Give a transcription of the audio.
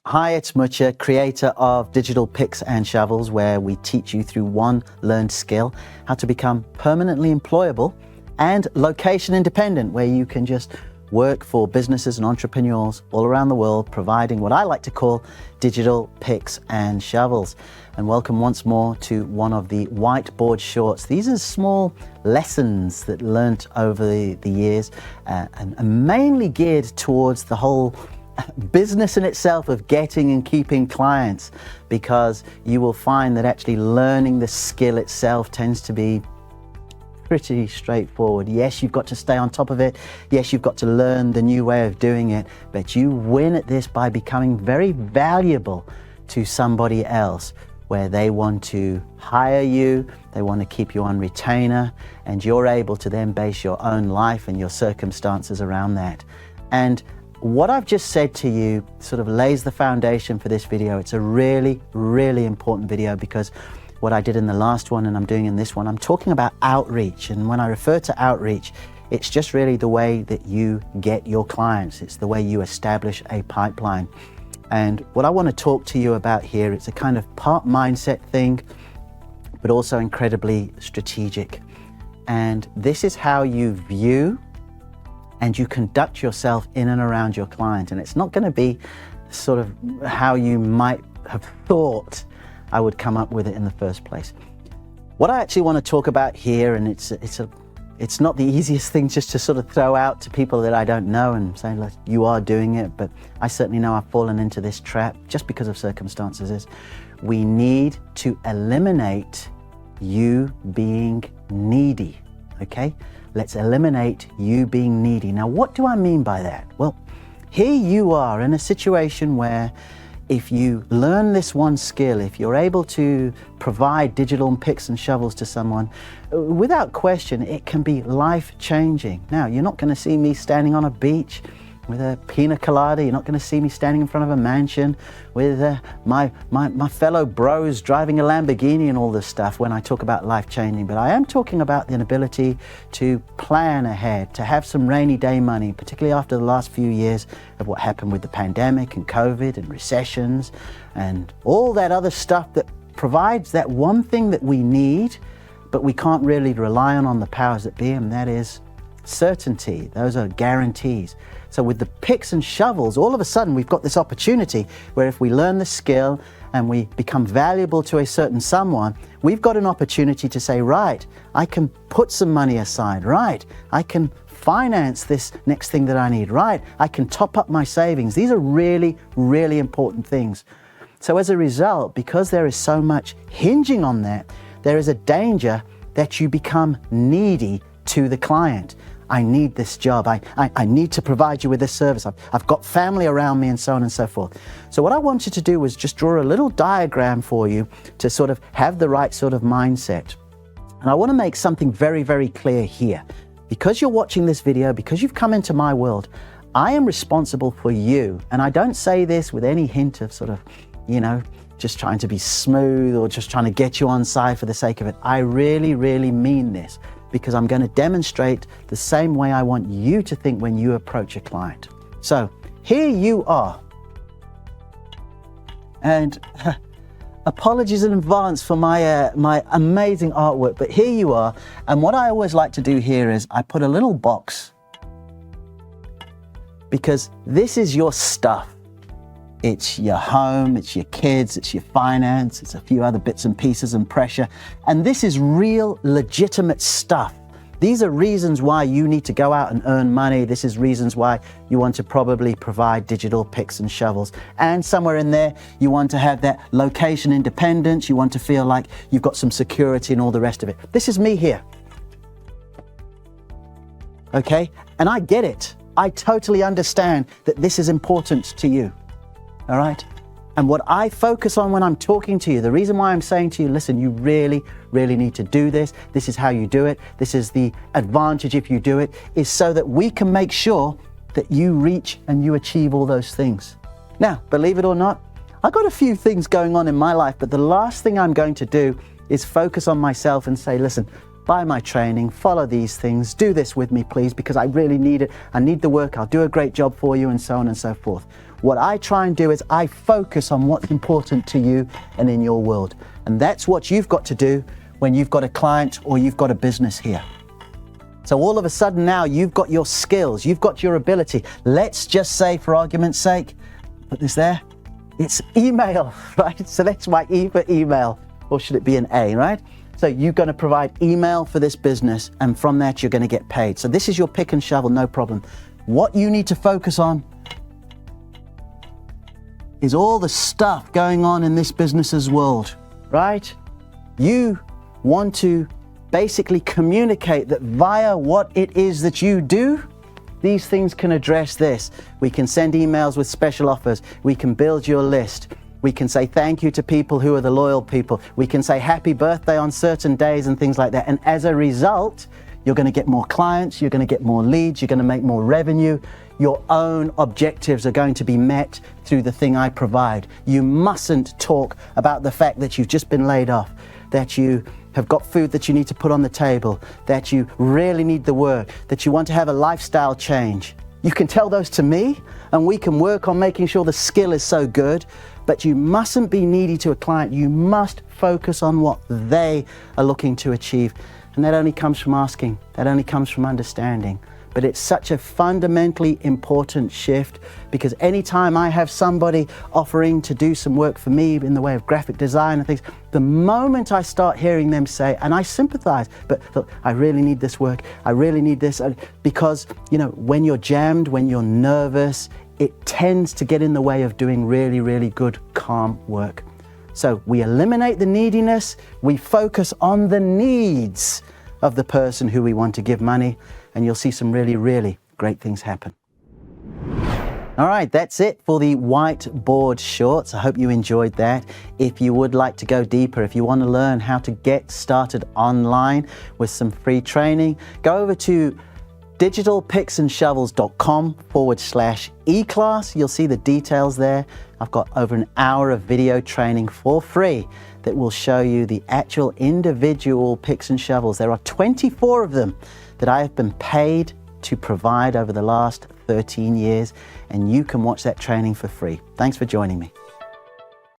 Hi, it's Mucha, creator of Digital Picks and Shovels, where we teach you through one learned skill how to become permanently employable and location independent, where you can just work for businesses and entrepreneurs all around the world, providing what I like to call digital picks and shovels. And welcome once more to one of the whiteboard shorts. These are small lessons that learnt over the years and mainly geared towards the whole business in itself of getting and keeping clients, because you will find that actually learning the skill itself tends to be pretty straightforward. Yes, you've got to stay on top of it. Yes, you've got to learn the new way of doing it, but you win at this by becoming very valuable to somebody else, where they want to hire you, they want to keep you on retainer, and you're able to then base your own life and your circumstances around that. And what I've just said to you sort of lays the foundation for this video. It's a really, really important video, because what I did in the last one and I'm doing in this one, I'm talking about outreach. And when I refer to outreach, it's just really the way that you get your clients. It's the way you establish a pipeline. And what I want to talk to you about here, it's a kind of part mindset thing, but also incredibly strategic. And this is how you view and you conduct yourself in and around your client. And it's not going to be sort of how you might have thought I would come up with it in the first place. What I actually want to talk about here, and it's not the easiest thing just to sort of throw out to people that I don't know and say, look, you are doing it, but I certainly know I've fallen into this trap just because of circumstances, is we need to eliminate you being needy, okay? Let's eliminate you being needy. Now, what do I mean by that? Well, here you are in a situation where if you learn this one skill, if you're able to provide digital picks and shovels to someone, without question, it can be life-changing. Now, you're not going to see me standing on a beach with a pina colada. You're not going to see me standing in front of a mansion with my fellow bros driving a Lamborghini and all this stuff when I talk about life-changing. But I am talking about the ability to plan ahead, to have some rainy day money, particularly after the last few years of what happened with the pandemic and COVID and recessions and all that other stuff that provides that one thing that we need, but we can't really rely on the powers that be, and that is certainty. Those are guarantees. So with the picks and shovels, all of a sudden we've got this opportunity where if we learn the skill and we become valuable to a certain someone, we've got an opportunity to say, right, I can put some money aside, right, I can finance this next thing that I need, right, I can top up my savings. These are really, really important things. So as a result, because there is so much hinging on that, there is a danger that you become needy to the client. I need this job. I need to provide you with this service. I've got family around me and so on and so forth. So what I wanted to do was just draw a little diagram for you to sort of have the right sort of mindset. And I want to make something very, very clear here. Because you're watching this video, because you've come into my world, I am responsible for you. And I don't say this with any hint of sort of, you know, just trying to be smooth or just trying to get you on side for the sake of it. I really, really mean this, because I'm going to demonstrate the same way I want you to think when you approach a client. So here you are. And apologies in advance for my amazing artwork, but here you are. And what I always like to do here is I put a little box, because this is your stuff. It's your home, it's your kids, it's your finance, it's a few other bits and pieces and pressure. And this is real, legitimate stuff. These are reasons why you need to go out and earn money. This is reasons why you want to probably provide digital picks and shovels. And somewhere in there, you want to have that location independence. You want to feel like you've got some security and all the rest of it. This is me here. Okay? And I get it. I totally understand that this is important to you. All right? And what I focus on when I'm talking to you, the reason why I'm saying to you, listen, you really, really need to do this. This is how you do it. This is the advantage if you do it, is so that we can make sure that you reach and you achieve all those things. Now, believe it or not, I've got a few things going on in my life, but the last thing I'm going to do is focus on myself and say, listen, buy my training, follow these things, do this with me, please, because I really need it. I need the work. I'll do a great job for you, and so on and so forth. What I try and do is I focus on what's important to you and in your world. And that's what you've got to do when you've got a client or you've got a business here. So all of a sudden now you've got your skills, you've got your ability. Let's just say, for argument's sake, put this there, it's email, right? So let's write E for email, or should it be an A, right? So you're going to provide email for this business, and from that you're going to get paid. So this is your pick and shovel, no problem. What you need to focus on is all the stuff going on in this business's world, right? You want to basically communicate that via what it is that you do, these things can address this. We can send emails with special offers. We can build your list. We can say thank you to people who are the loyal people. We can say happy birthday on certain days and things like that. And as a result, you're going to get more clients, you're going to get more leads, you're going to make more revenue. Your own objectives are going to be met through the thing I provide. You mustn't talk about the fact that you've just been laid off, that you have got food that you need to put on the table, that you really need the work, that you want to have a lifestyle change. You can tell those to me, and we can work on making sure the skill is so good, but you mustn't be needy to a client. You must focus on what they are looking to achieve. And that only comes from asking, that only comes from understanding. But it's such a fundamentally important shift, because anytime I have somebody offering to do some work for me in the way of graphic design and things, the moment I start hearing them say, and I sympathize, but look, I really need this work, I really need this, because, you know, when you're jammed, when you're nervous, it tends to get in the way of doing really, really good, calm work. So we eliminate the neediness, we focus on the needs of the person who we want to give money, and you'll see some really, really great things happen. All right, that's it for the whiteboard shorts. I hope you enjoyed that. If you would like to go deeper, if you want to learn how to get started online with some free training, go over to digitalpicksandShovels.com/e-class. You'll see the details there. I've got over an hour of video training for free that will show you the actual individual picks and shovels. There are 24 of them that I have been paid to provide over the last 13 years, and you can watch that training for free. Thanks for joining me.